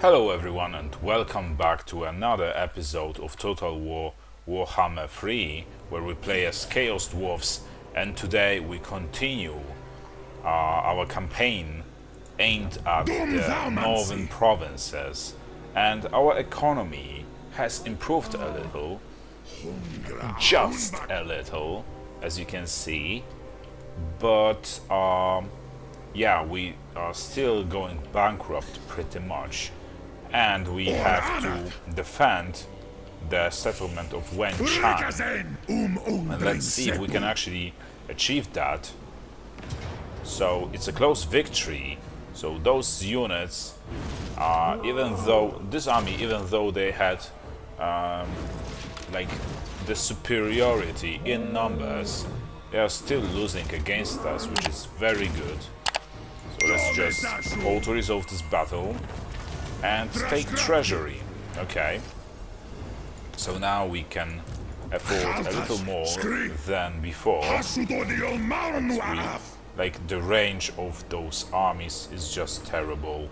Hello everyone and welcome back to another episode of Total War Warhammer 3, where we play as Chaos Dwarfs, and today we continue our campaign aimed at the northern provinces, and our economy has improved a little, just a little, as you can see, but yeah, we are still going bankrupt pretty much. And we have to defend the settlement of Wenchan. And let's see if we can actually achieve that. So it's a close victory. So those units, even though this army, even though they had like the superiority in numbers, they are still losing against us, which is very good. So let's just auto-resolve this battle and take treasury. Okay. So now we can afford a little more than before. Like the range of those armies is just terrible.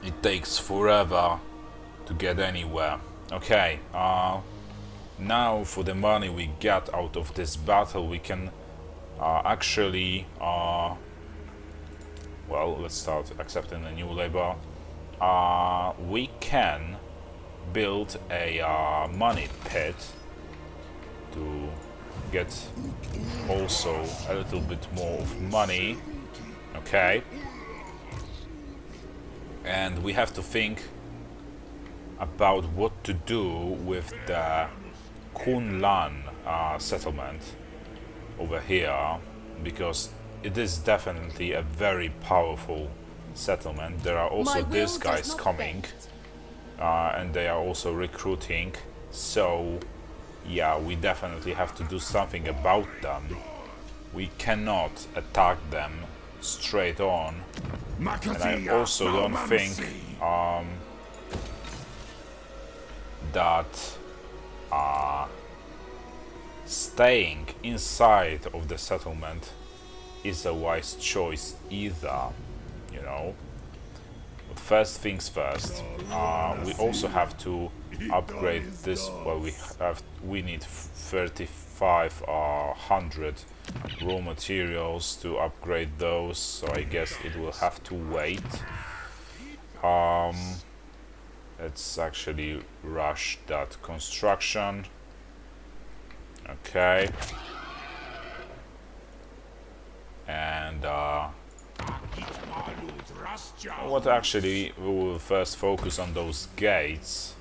It takes forever to get anywhere. Okay. Now for the money we get out of this battle, we can actually well, let's start accepting a new labor. We can build a money pit to get also a little bit more of money. Okay. And we have to think about what to do with the Kunlan settlement over here, because it is definitely a very powerful settlement. There are also these guys coming, and they are also recruiting, so yeah, we definitely have to do something about them. We cannot attack them straight on, and I also don't think that staying inside of the settlement is a wise choice either, you know. But first things first, we also have to upgrade this. Well, we need 3,500 raw materials to upgrade those, so I guess it will have to wait. Let's actually rush that construction. Okay. And what actually we will first focus on those gates,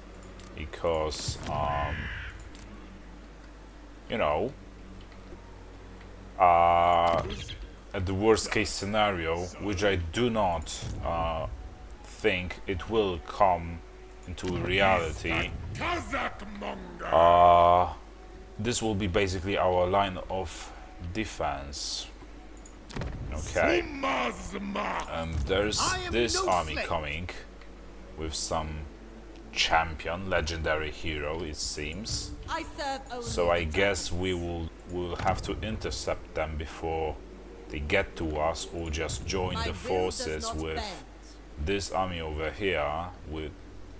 because you know, at the worst case scenario, which I do not think it will come into reality, this will be basically our line of defense. Okay, and there's this army coming with some champion, legendary hero, it seems. So I guess we will have to intercept them before they get to us, or just join the forces with this army over here, with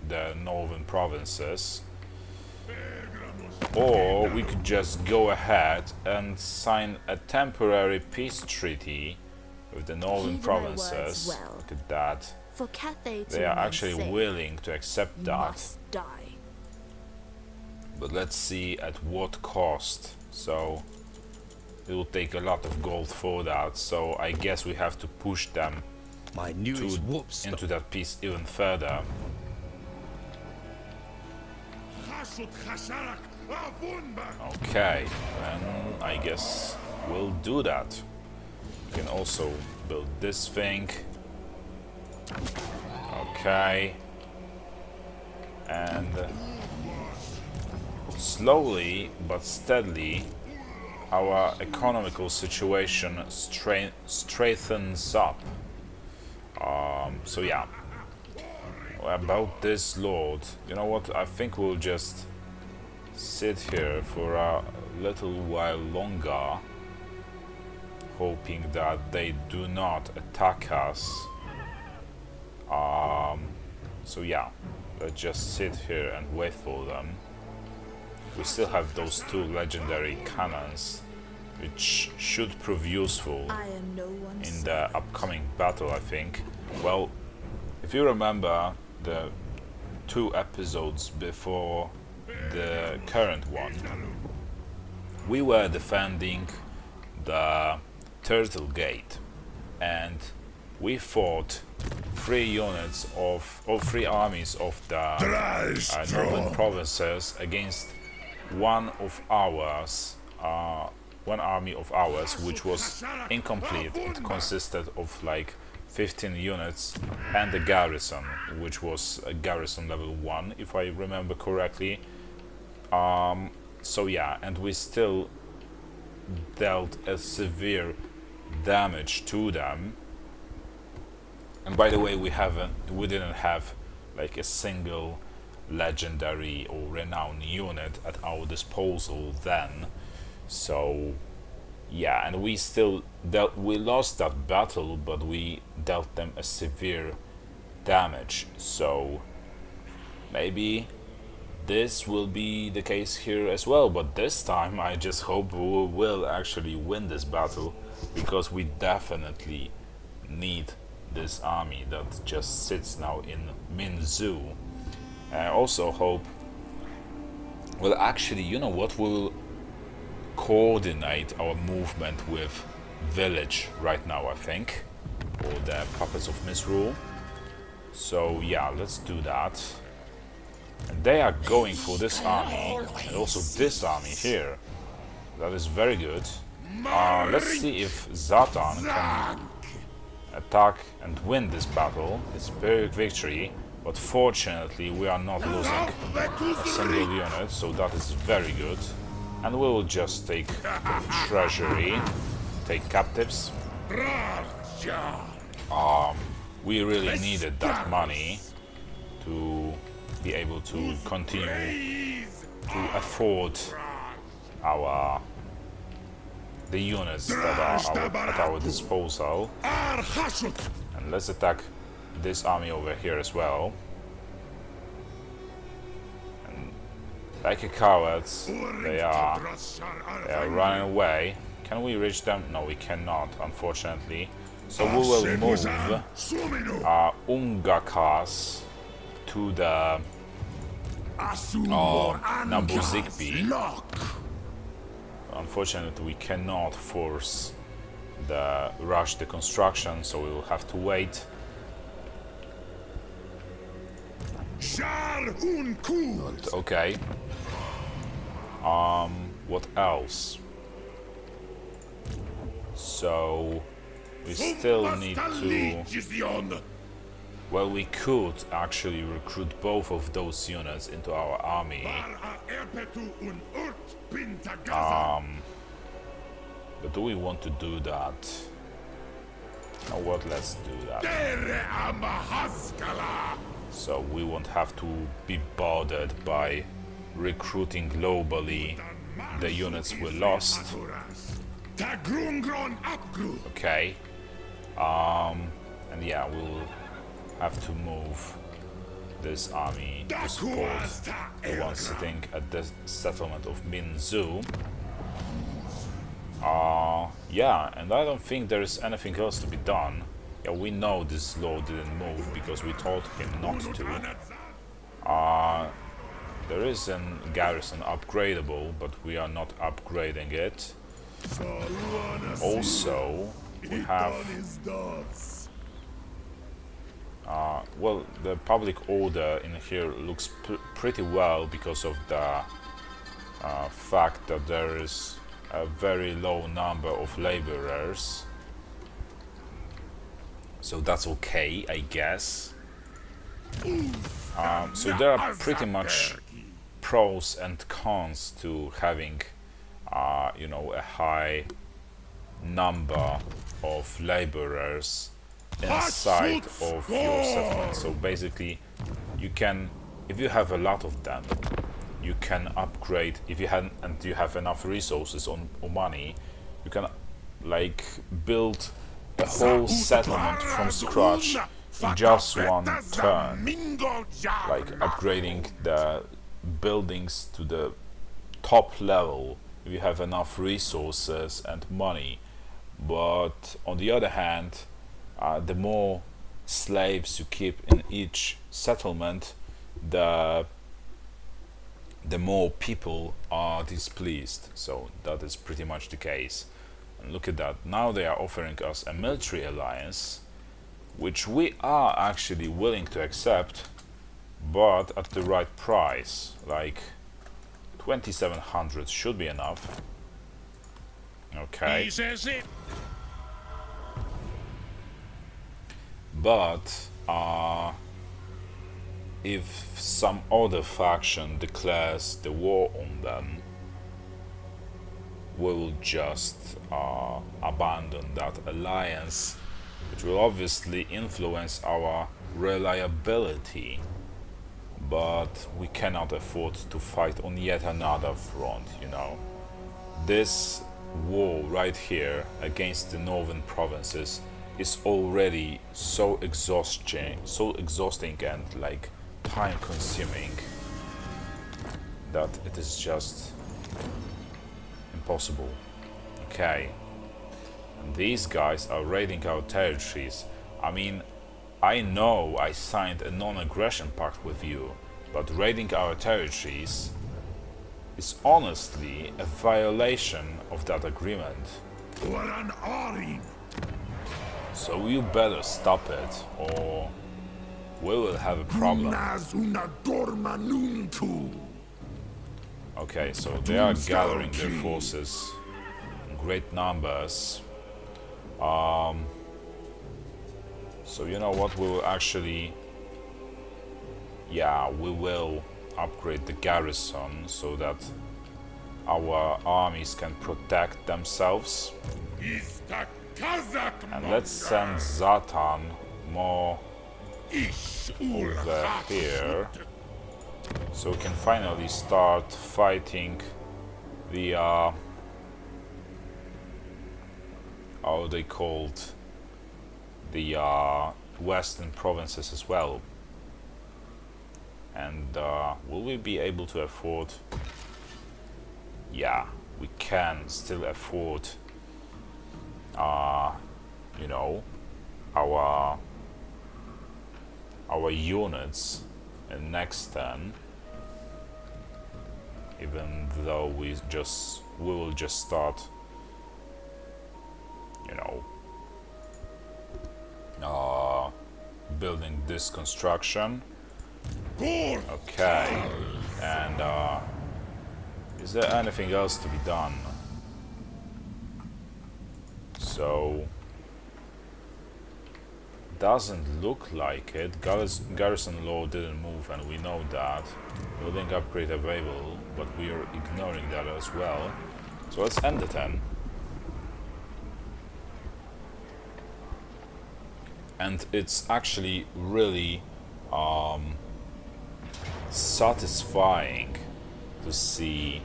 the northern provinces. Or we could just go ahead and sign a temporary peace treaty with the northern provinces. Look at that. They are actually willing to accept that. But let's see at what cost. So it will take a lot of gold for that. So I guess we have to push them into that peace even further. Okay, then I guess we'll do that. We can also build this thing. Okay. And slowly but steadily our economical situation strengthens up. So yeah. About this lord, you know what, I think we'll just sit here for a little while longer. hoping that they do not attack us. So yeah, let's just sit here and wait for them. We still have those 2 legendary cannons, which should prove useful in the upcoming battle, I think. Well, if you remember the 2 episodes before the current one, we were defending the Turtle Gate, and we fought 3 armies of the northern provinces against one army of ours, which was incomplete. It consisted of like 15 units and a garrison, which was a garrison level 1, if I remember correctly. So yeah, and we still dealt a severe damage to them. And by the way, we didn't have like a single legendary or renowned unit at our disposal then. So yeah, and we lost that battle, but we dealt them a severe damage. So maybe this will be the case here as well, but this time I just hope we will actually win this battle, because we definitely need this army that just sits now in Minzu. I also hope, well, actually, you know what, we'll coordinate our movement with Village right now, I think, or the Puppets of Misrule. So yeah, let's do that. And they are going for this army, and also this army here. That is very good. Let's see if Zatan can attack and win this battle. It's a big victory, but fortunately we are not losing a single unit, so that is very good. And we will just take treasury, take captives. We really needed that money to be able to continue to afford the units that are at our disposal. And let's attack this army over here as well. And like a cowards, they are running away. Can we reach them? No, we cannot, unfortunately. So we will move Ungakas to the Nabuzikbi. Unfortunately, we cannot force the rush the construction, so we will have to wait. But, okay. What else? So we still need to. Well, we could actually recruit both of those units into our army. But do we want to do that? You know what, let's do that. So we won't have to be bothered by recruiting globally the units we lost. Okay. And yeah, we'll have to move this army to support the one sitting at the settlement of Minzu. Yeah, and I don't think there is anything else to be done. Yeah, we know this lord didn't move because we told him not to. There is a garrison upgradable, but we are not upgrading it. Also, we have well, the public order in here looks pretty well because of the fact that there is a very low number of laborers. So that's okay, I guess. So there are pretty much pros and cons to having, you know, a high number of laborers inside of your settlement. So basically, you can, if you have a lot of them, you can upgrade. If you have enough resources or money, you can like build a whole settlement from scratch in just one turn, like upgrading the buildings to the top level if you have enough resources and money. But on the other hand, the more slaves you keep in each settlement, the more people are displeased. So that is pretty much the case. And look at that, now they are offering us a military alliance, which we are actually willing to accept, but at the right price. Like 2700 should be enough. Okay. But if some other faction declares the war on them, we will just abandon that alliance, which will obviously influence our reliability. But we cannot afford to fight on yet another front, you know. This war right here against the northern provinces is already so exhausting and like time consuming that it is just impossible. Okay, and these guys are raiding our territories. I mean, I know I signed a non-aggression pact with you, but raiding our territories is honestly a violation of that agreement. So you better stop it, or we will have a problem. Okay, so they are gathering their forces in great numbers. So you know what, we will actually... Yeah, we will upgrade the garrison so that our armies can protect themselves. And let's send Zatan more over here, so we can finally start fighting the how are they called, the western provinces as well. And will we be able to afford... Yeah, we can still afford you know, our units in next turn, even though we will just start, you know, building this construction. Okay, and is there anything else to be done? So doesn't look like it. Garrison law didn't move, and we know that. Building upgrade available, but we are ignoring that as well. So let's end the turn. And it's actually really satisfying to see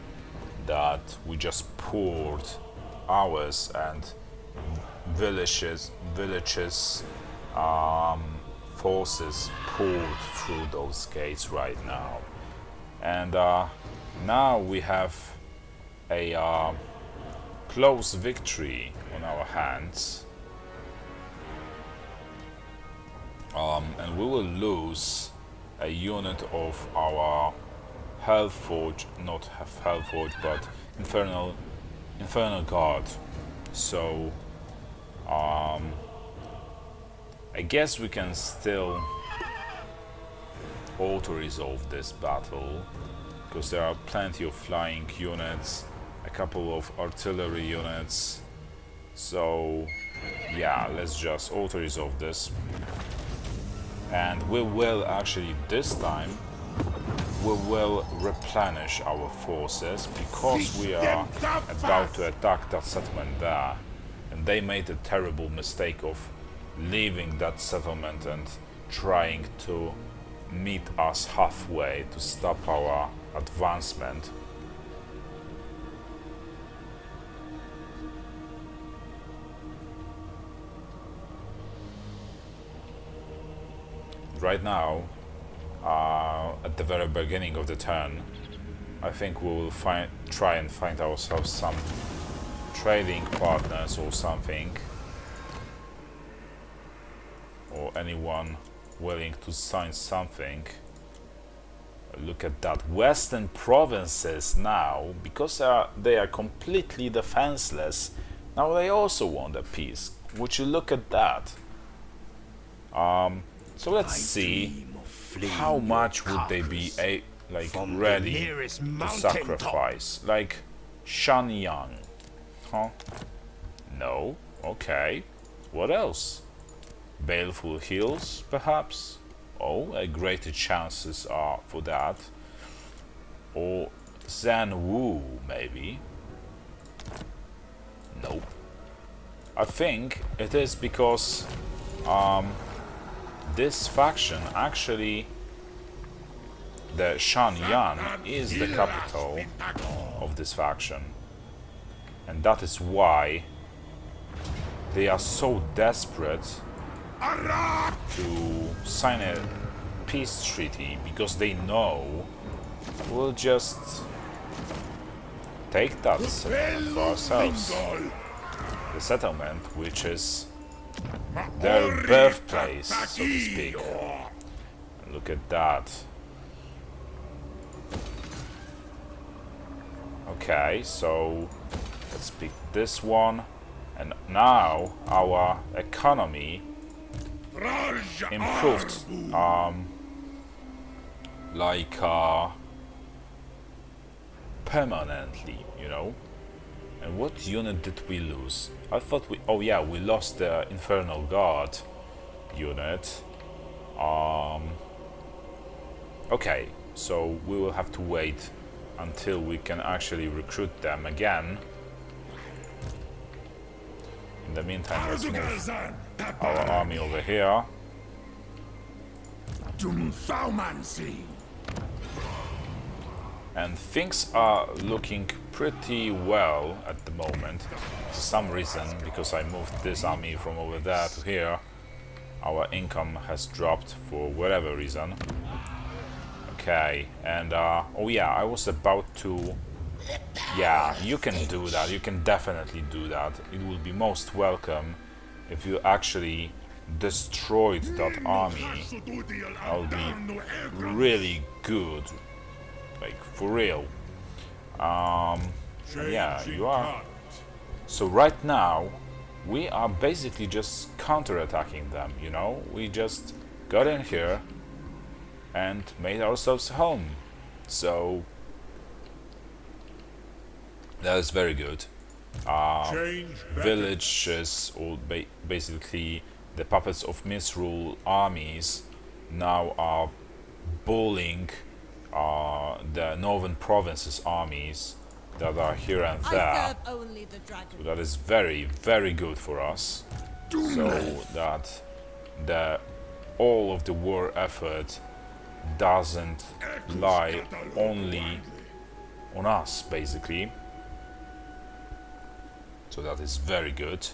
that we just poured ours and villages forces poured through those gates right now. And now we have a close victory on our hands. And we will lose a unit of our Hellforge, not Hellforge, but Infernal Guard. So I guess we can still auto-resolve this battle, because there are plenty of flying units, a couple of artillery units. So yeah, let's just auto-resolve this. And we will actually, this time, we will replenish our forces, because we are about to attack that settlement there. And they made a terrible mistake of leaving that settlement and trying to meet us halfway to stop our advancement. right now, at the very beginning of the turn, I think we will try and find ourselves some trading partners or something, or anyone willing to sign something. Look at that. Western provinces now, because they are completely defenseless, now they also want a peace. Would you look at that? So let's see how much would they be ready to sacrifice. Like Shanyang. Huh? No? Okay. What else? Baleful Hills, perhaps? Oh, greater chances are for that. Or Zan Wu, maybe? Nope. I think it is because this faction actually, the Shanyang, is the capital of this faction. And that is why they are so desperate to sign a peace treaty, because they know we'll just take that settlement for ourselves. The settlement, which is their birthplace, so to speak. Look at that. Okay, so let's pick this one. And now our economy improved permanently, you know. And what unit did we lose? I thought we... oh yeah, we lost the Infernal Guard unit. Okay, so we will have to wait until we can actually recruit them again. In the meantime, let's move our army over here. And things are looking pretty well at the moment. For some reason, because I moved this army from over there to here, our income has dropped for whatever reason. Okay, and oh yeah, I was about to... yeah, you can do that, you can definitely do that. It will be most welcome if you actually destroyed that army. That would be really good, like for real. Yeah, you are. So right now we are basically just counter-attacking them, you know. We just got in here and made ourselves home. So that is very good. Villages, or basically the puppets of misrule armies, now are bullying the northern provinces armies that are here and there. So that is very, very good for us. So that all of the war effort doesn't lie only on us, basically. So that is very good.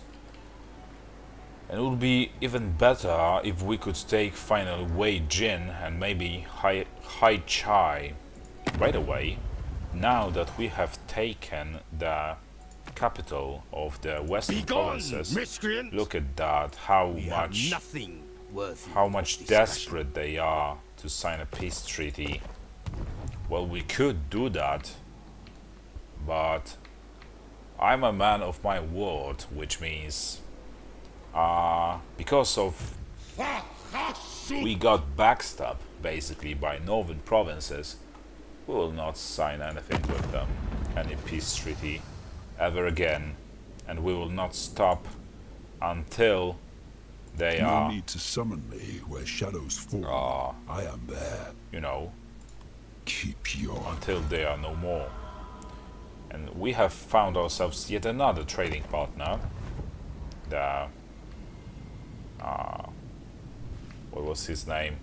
And it would be even better if we could take finally Wei Jin and maybe Hai Chai right away, now that we have taken the capital of the western provinces. Miscreant. Look at that, how much desperate they are to sign a peace treaty. Well, we could do that, but I'm a man of my word, which means because of we got backstabbed basically by northern provinces, we will not sign anything with them, any peace treaty ever again, and we will not stop until they No need to summon me where shadows fall. I am there. You know, Keep your... until they are no more. And we have found ourselves yet another trading partner. The what was his name?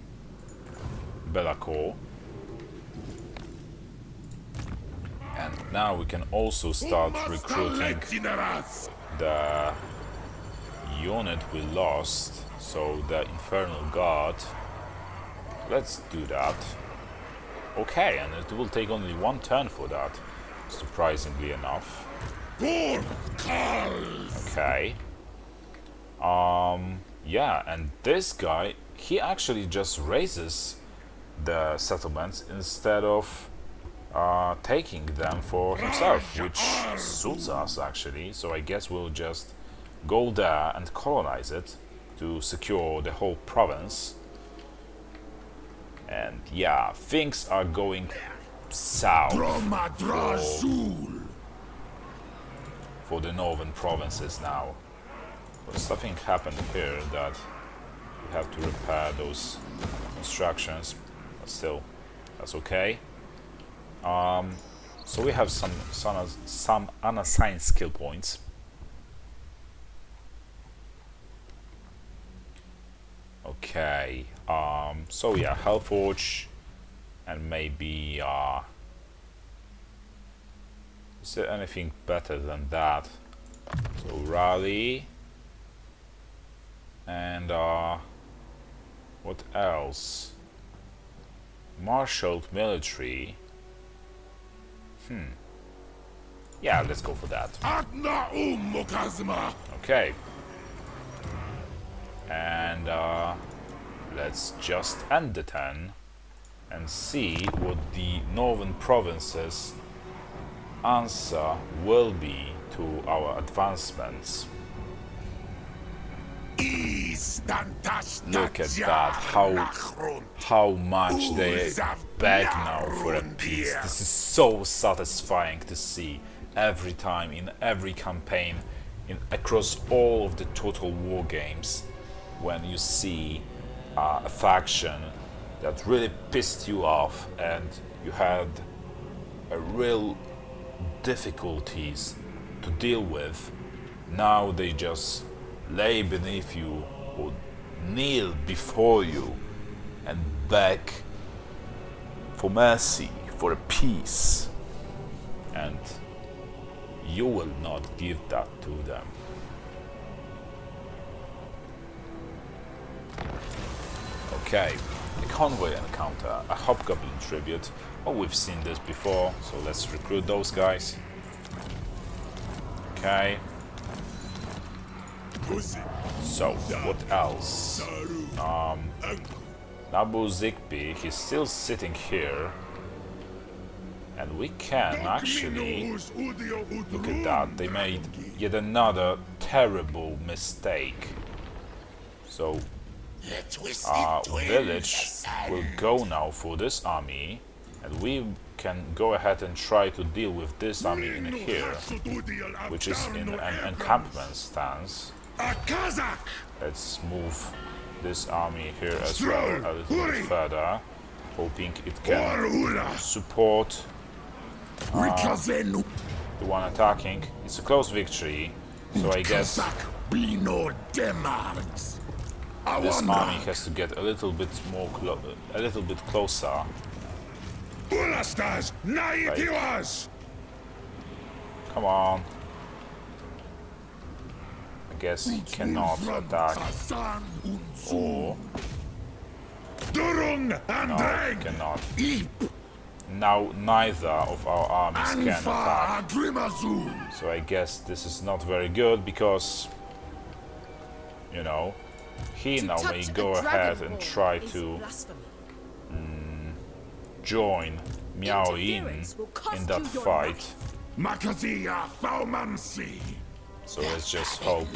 Belacor. And now we can also start recruiting the unit we lost, so the Infernal Guard. let's do that. Okay, and it will take only one turn for that, surprisingly enough. Okay. Yeah, and this guy, he actually just raises the settlements instead of taking them for himself, which suits us actually. So I guess we'll just go there and colonize it to secure the whole province. And yeah, things are going south for the northern provinces now. But something happened here that we have to repair those constructions, but still, that's okay. So we have some unassigned skill points. Okay, so yeah, Hellforge, and maybe, is there anything better than that? So Rally, and what else? Marshaled military. Yeah, let's go for that. Okay. And let's just end the turn and see what the northern provinces' answer will be to our advancements. Look at that, how much they beg now for a peace. This is so satisfying to see every time, in every campaign, across all of the Total War games, when you see a faction that really pissed you off and you had a real difficulties to deal with. Now they just lay beneath you or kneel before you and beg for mercy, for a peace, and you will not give that to them. Okay, a convoy encounter, a hobgoblin tribute. Oh, we've seen this before, so let's recruit those guys. Okay. So, what else? Nabu Zigby, he's still sitting here. And we can actually... Look at that, they made yet another terrible mistake. So, village will go now for this army. And we can go ahead and try to deal with this army in here, which is in an encampment stance. Let's move this army here as well a little bit further, hoping it can support the one attacking. It's a close victory, so I guess this army has to get a little bit more closer. Like, come on. I guess he cannot attack. Or... No, he cannot. Now neither of our armies can attack. So I guess this is not very good because, you know, he now may go ahead and try to join Miao Yin in that fight. So let's just hope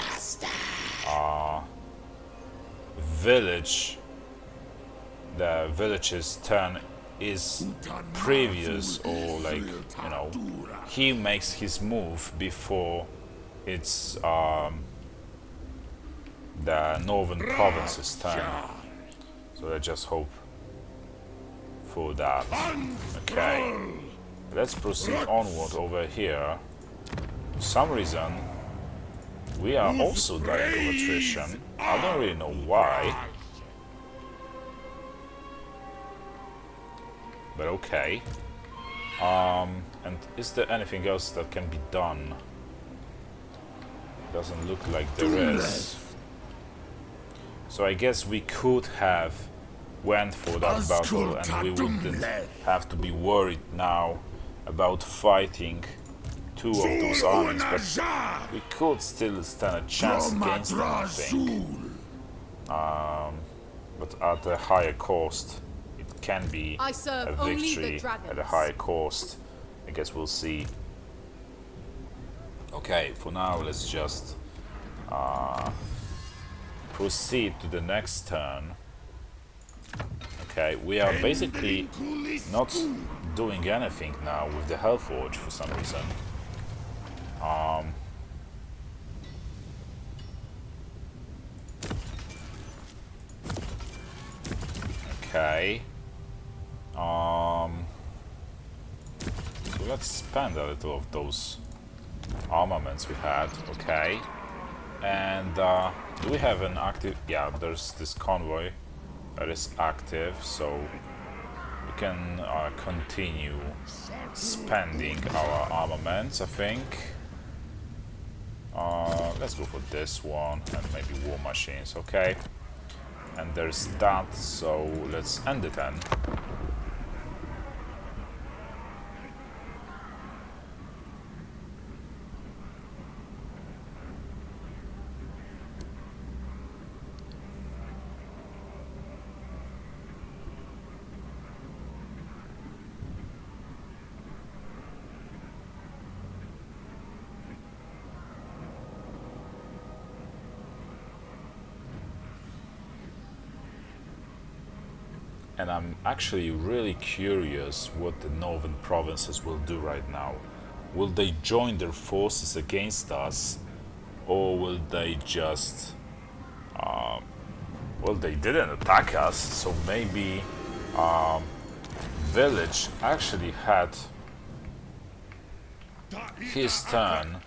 the village's turn is previous, or like, you know, he makes his move before it's the northern province's turn. So let's just hope for that. Okay, let's proceed onward over here. For some reason we are also dying of attrition. I don't really know why, but okay. And is there anything else that can be done? Doesn't look like there is. So I guess we could have went for that battle, and we wouldn't have to be worried now about fighting two of those armies, but we could still stand a chance against them, I think. But at a higher cost. It can be a victory at a higher cost. I guess we'll see. Okay, for now let's just proceed to the next turn. Okay, we are basically not doing anything now with the Hellforge for some reason. Okay. So let's spend a little of those armaments we had. Okay. And do we have an active? Yeah, there's this convoy that is active, so we can continue spending our armaments, I think. Let's go for this one and maybe war machines. Okay. And there's that, so let's end it then. And I'm actually really curious what the northern provinces will do right now. Will they join their forces against us, or will they just... well, they didn't attack us, so maybe Village actually had his turn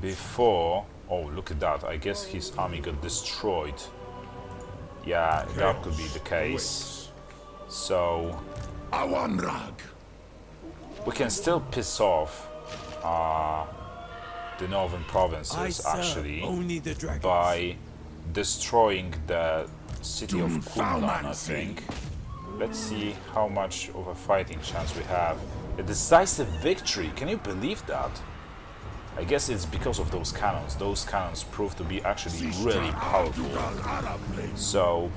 before... Oh, look at that, I guess his army got destroyed. Yeah, that could be the case. So we can still piss off the northern provinces actually by destroying the city of Kunlan, I think. Let's see how much of a fighting chance we have. A decisive victory, can you believe that? I guess it's because of those cannons. Those cannons prove to be actually really powerful. So,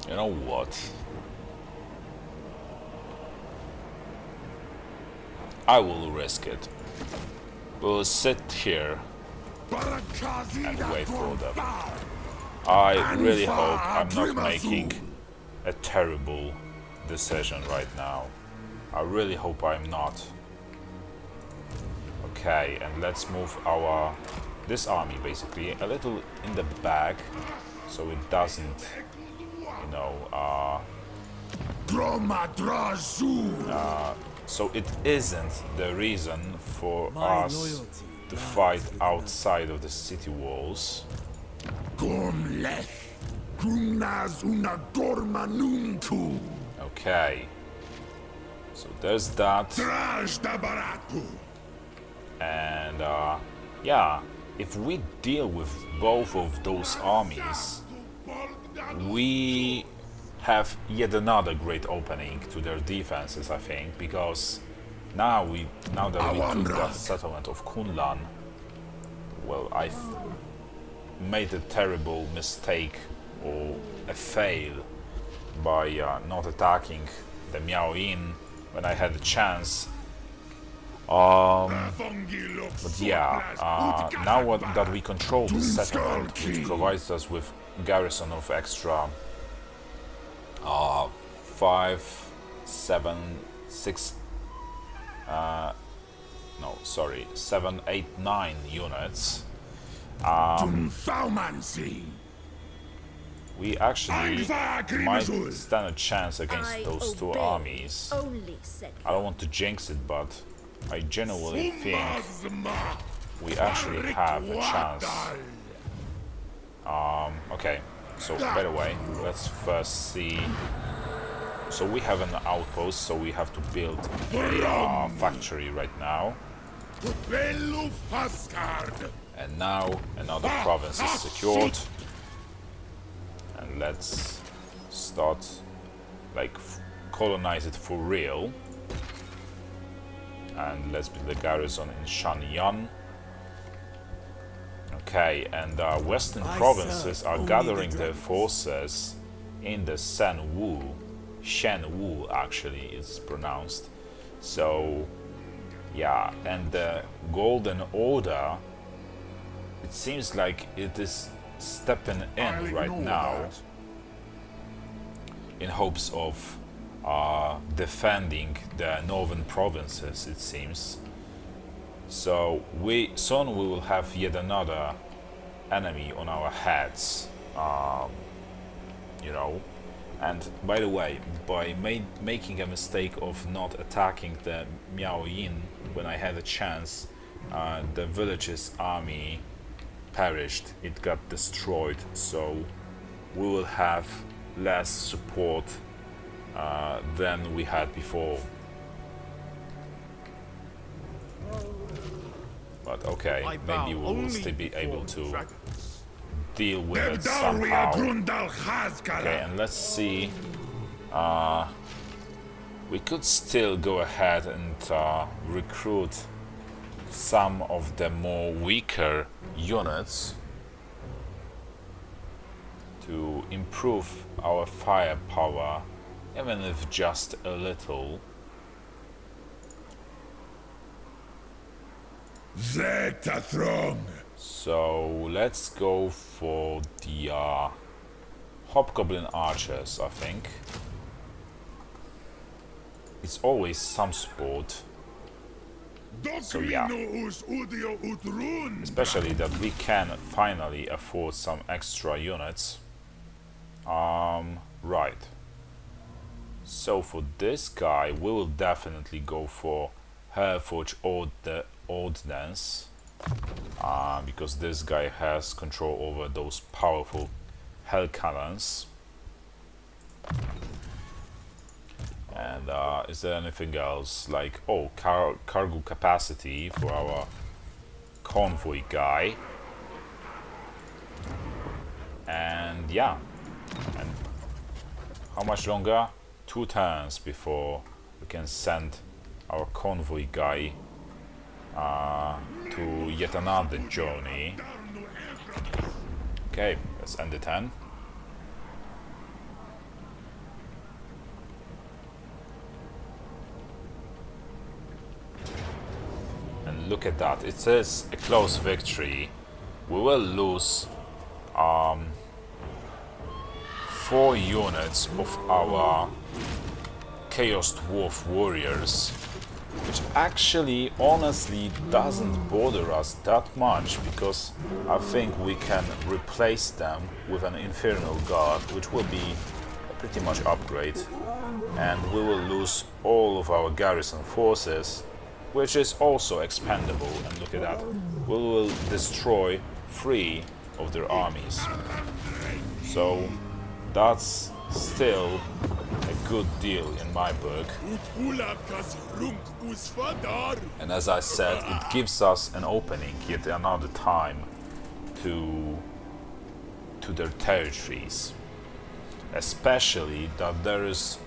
you know what? I will risk it. We'll sit here and wait for them. I really hope I'm not making a terrible decision right now. I really hope I'm not. Okay, and let's move this army basically a little in the back, so it doesn't, you know, so it isn't the reason for us to fight outside of the city walls. Okay. So there's that. And yeah, if we deal with both of those armies, we have yet another great opening to their defenses, I think, because now that we took that settlement of Kunlan, well, I've made a terrible mistake or a fail by not attacking the Miaoyin when I had a chance. But yeah, now that we control the settlement, which provides us with garrison of extra 5, 7, 6, 7, 8, 9 units. We actually might stand a chance against those two armies. I don't want to jinx it, but I genuinely think we actually have a chance. Okay, so by the way, let's first see. So we have an outpost, so we have to build a factory right now. And now another province is secured. And let's start, like, colonize it for real. And let's build a garrison in Shanyan. Okay, and western provinces are gathering their forces in the Shenwu actually is pronounced. So yeah, and the Golden Order, it seems like it is stepping in right now in hopes of defending the northern provinces, it seems. So soon we will have yet another enemy on our heads, you know. And by the way, by making a mistake of not attacking the Miaoyin when I had a chance, the village's army perished, it got destroyed, so we will have less support than we had before. But okay, maybe we will still be able to deal with it somehow. Okay, and let's see. We could still go ahead and recruit some of the more weaker units to improve our firepower, even if just a little. So let's go for the Hobgoblin archers, I think. It's always some support. So yeah. Especially that we can finally afford some extra units. Right. So for this guy, we will definitely go for Herforge or the Ordnance. Because this guy has control over those powerful hell cannons. And is there anything else? Like, oh, cargo capacity for our convoy guy. And yeah. And how much longer? 2 turns before we can send our convoy guy to yet another journey. Okay, let's end the turn. And look at that, it says a close victory. We will lose 4 units of our Chaos Dwarf warriors, which actually honestly doesn't bother us that much, because I think we can replace them with an Infernal Guard, which will be a pretty much upgrade, and we will lose all of our garrison forces, which is also expendable. And look at that, we will destroy 3 of their armies. So that's still a good deal in my book. And as I said, it gives us an opening yet another time to their territories. Especially that there is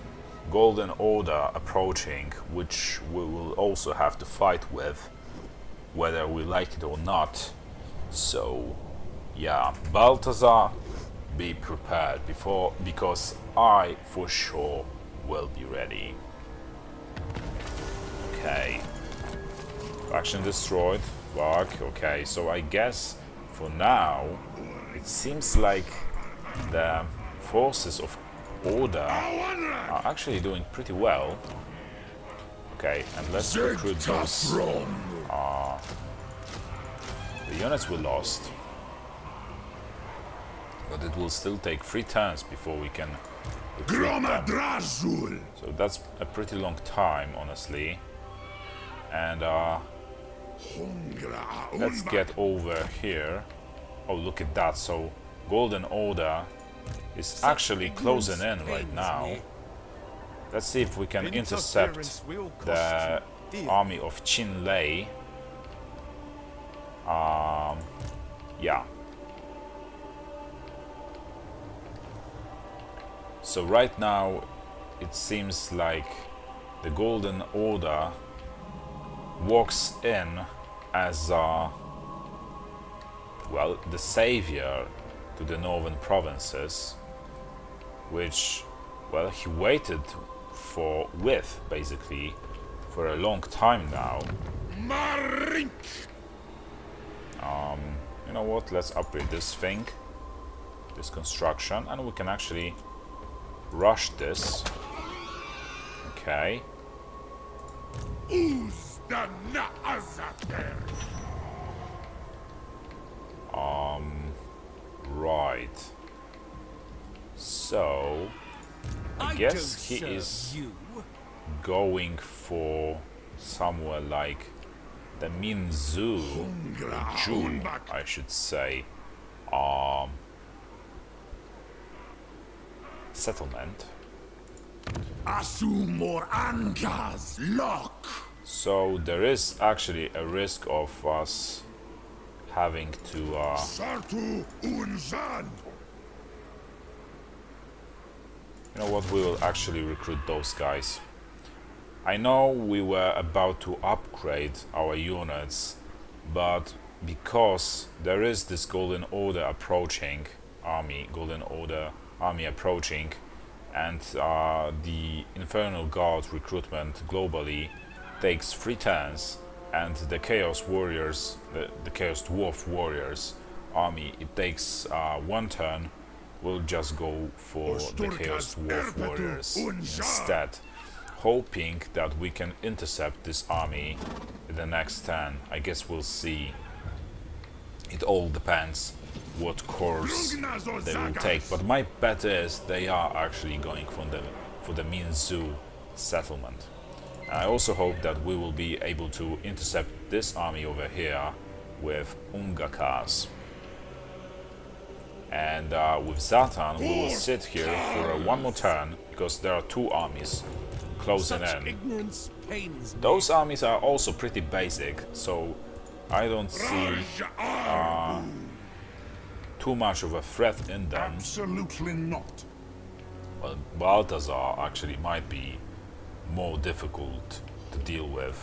Golden Order approaching, which we will also have to fight with, whether we like it or not. So yeah, Balthazar, be prepared because I for sure will be ready. Okay. Faction destroyed. Fuck. Okay, so I guess for now it seems like the forces of Order are actually doing pretty well. Okay, and let's recruit those the units we lost. But it will still take 3 turns before we can recruit them. So that's a pretty long time, honestly. And let's get over here. Oh, look at that. So Golden Order is actually closing in right now. Let's see if we can intercept the army of Qin Lei. yeah. So right now it seems like the Golden Order walks in as well, the savior to the northern provinces, which, well, he waited basically for a long time now. You know what, let's upgrade this thing, this construction, and we can actually rush this. Okay. Right. So I guess he is going for somewhere like the Minzu, or Ju, I should say, settlement. So there is actually a risk of us having to you know what, we will actually recruit those guys. I know we were about to upgrade our units, but because there is this Golden Order approaching, Golden Order army approaching, and the Infernal Guard recruitment globally takes 3 turns, and the Chaos Warriors, the Chaos Dwarf Warriors army, it takes 1 turn. We'll just go for the Chaos Dwarf Warriors instead, hoping that we can intercept this army in the next turn. I guess we'll see. It all depends what course they will take, but my bet is they are actually going for the Minzu settlement. And I also hope that we will be able to intercept this army over here with Ungakas. And with Zatan, we will sit here for 1 more turn, because there are 2 armies closing in. Those armies are also pretty basic, so I don't see too much of a threat in them. Absolutely not. Well, Balthazar actually might be more difficult to deal with.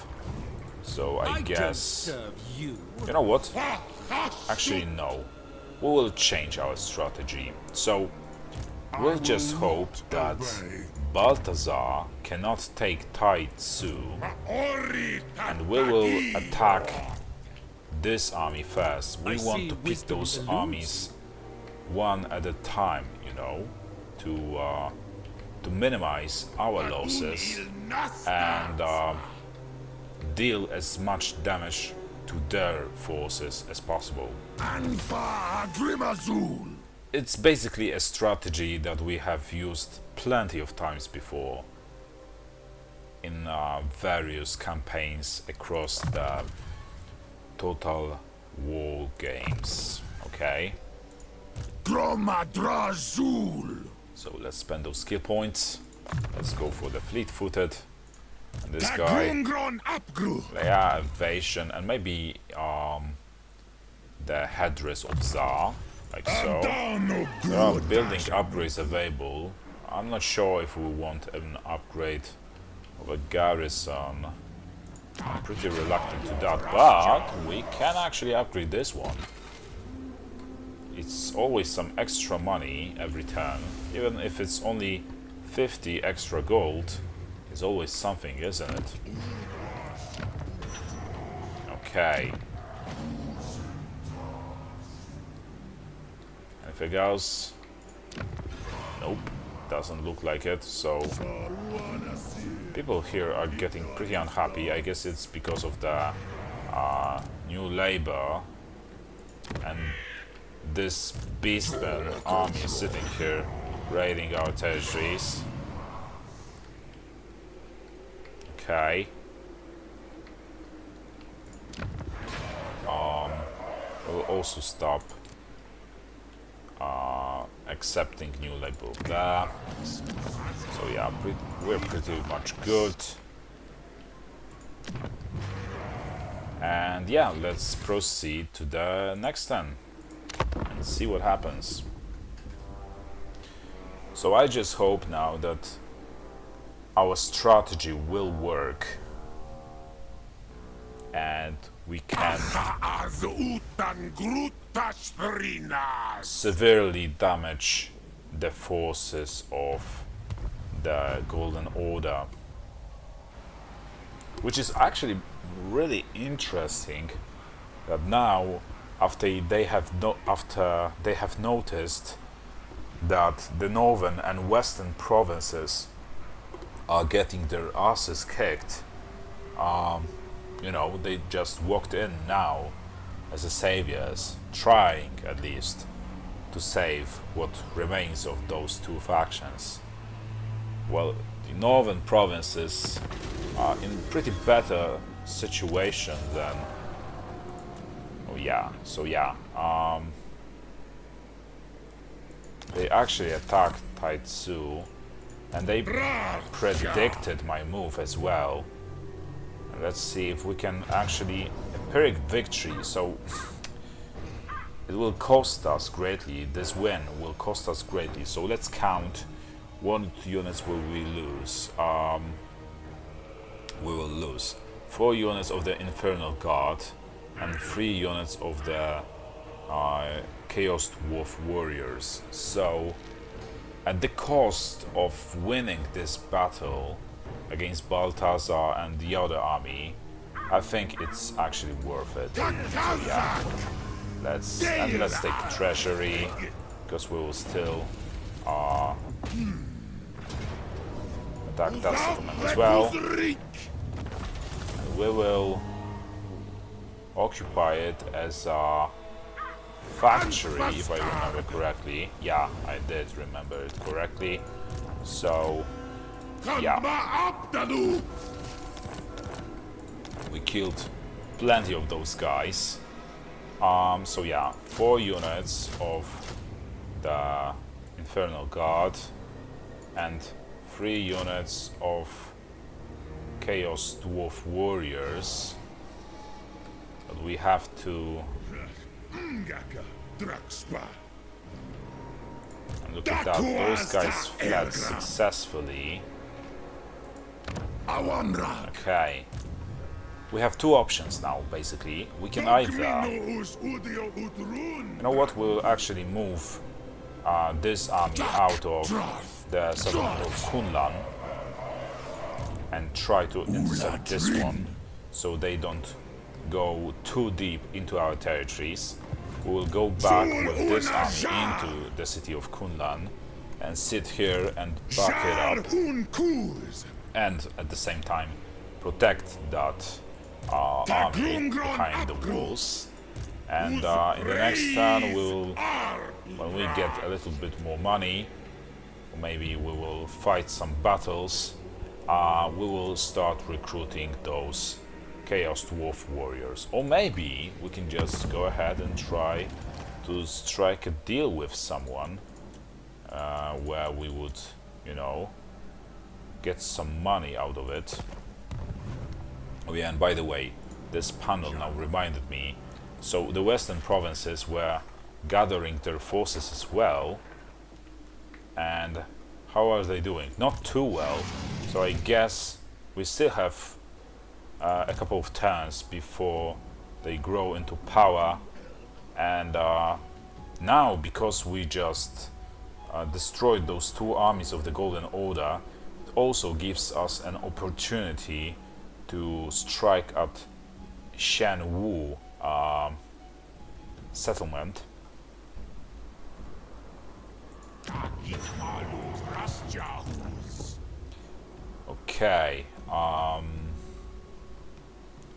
So I guess... You know what? Actually, no. We will change our strategy. So we'll just hope that Balthazar cannot take Tai Tzu, and we will attack this army first. We want to pick those armies one at a time, you know, to minimize our losses and deal as much damage to their forces as possible. It's basically a strategy that we have used plenty of times before in various campaigns across the Total War games. Okay. So let's spend those skill points. Let's go for the fleet-footed. And this guy, yeah, evasion, and maybe the headdress of Tsar, like so. There are building upgrades available. I'm not sure if we want an upgrade of a garrison. I'm pretty reluctant to that, but we can actually upgrade this one. It's always some extra money every turn, even if it's only 50 extra gold. It's always something, isn't it? Okay. Anything else? Nope, doesn't look like it. So people here are getting pretty unhappy. I guess it's because of the new labor, and this beastman army is sitting here raiding our territories. Okay. We'll also stop accepting new labor there. So yeah, we're pretty much good. And yeah, let's proceed to the next turn. Let's see what happens. So I just hope now that our strategy will work and we can severely damage the forces of the Golden Order, which is actually really interesting. That now, after they have noticed that the northern and western provinces are getting their asses kicked, you know, they just walked in now as the saviors, trying at least to save what remains of those two factions. Well, the northern provinces are in pretty better situation than... Oh yeah, so yeah, they actually attacked Taitsu, and they predicted my move as well. And let's see if we can actually... a Pyrrhic victory, so it will cost us greatly. This win will cost us greatly, so let's count what units will we lose. We will lose 4 units of the Infernal Guard and 3 units of the Chaos Dwarf Warriors. So, at the cost of winning this battle against Balthazar and the other army, I think it's actually worth it. So yeah, let's take the treasury, because we will still attack that settlement as well. And we will occupy it as a factory, if I remember correctly. Yeah, I did remember it correctly. So, yeah. We killed plenty of those guys. So yeah, 4 units of the Infernal Guard and 3 units of Chaos Dwarf Warriors. But we have to... And look at that, those guys fled successfully. Okay. We have 2 options now, basically. We can either... You know what, we'll actually move this army out of the settlement of Kunlan and try to intercept this one, so they don't go too deep into our territories. We will go back with this army into the city of Kunlan and sit here and back it up, and at the same time protect that army behind the walls. And in the next turn, we'll, when we get a little bit more money, maybe we will fight some battles, we will start recruiting those Chaos Dwarf Warriors. Or maybe we can just go ahead and try to strike a deal with someone where we would, you know, get some money out of it. Oh yeah, and by the way, this panel now reminded me, so the western provinces were gathering their forces as well, and how are they doing? Not too well, so I guess we still have a couple of turns before they grow into power. And now, because we just destroyed those 2 armies of the Golden Order, it also gives us an opportunity to strike at Shenwu settlement. Okay,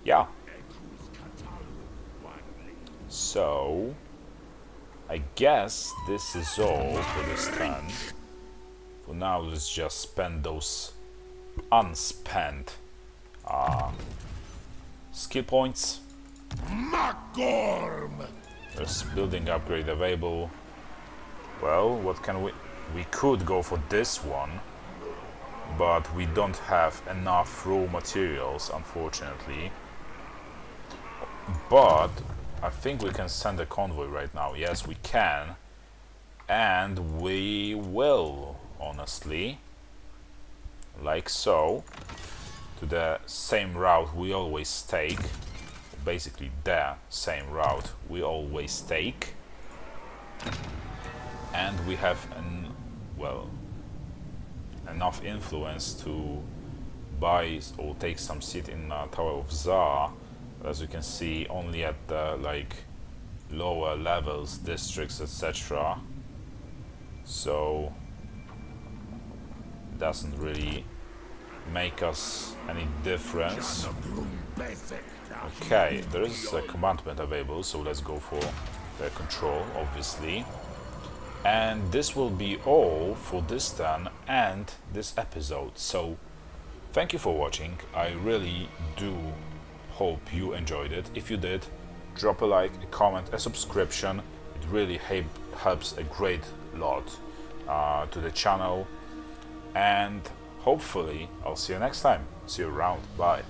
yeah. So, I guess this is all for this turn. For now, let's just spend those unspent skill points. There's building upgrade available. Well, what can we... We could go for this one, but we don't have enough raw materials, unfortunately. But I think we can send a convoy right now. Yes, we can. And we will, honestly. Like so. To the same route we always take. Basically the same route we always take. And we have enough influence to buy or take some seat in Tower of Za. As you can see, only at the lower levels, districts, etc. So it doesn't really make us any difference. Okay, there is a commandment available, so let's go for the control, obviously. And this will be all for this turn and this episode. So thank you for watching. I really do hope you enjoyed it. If you did, drop a like, a comment, a subscription. It really helps a great lot to the channel. And hopefully I'll see you next time. See you around. Bye.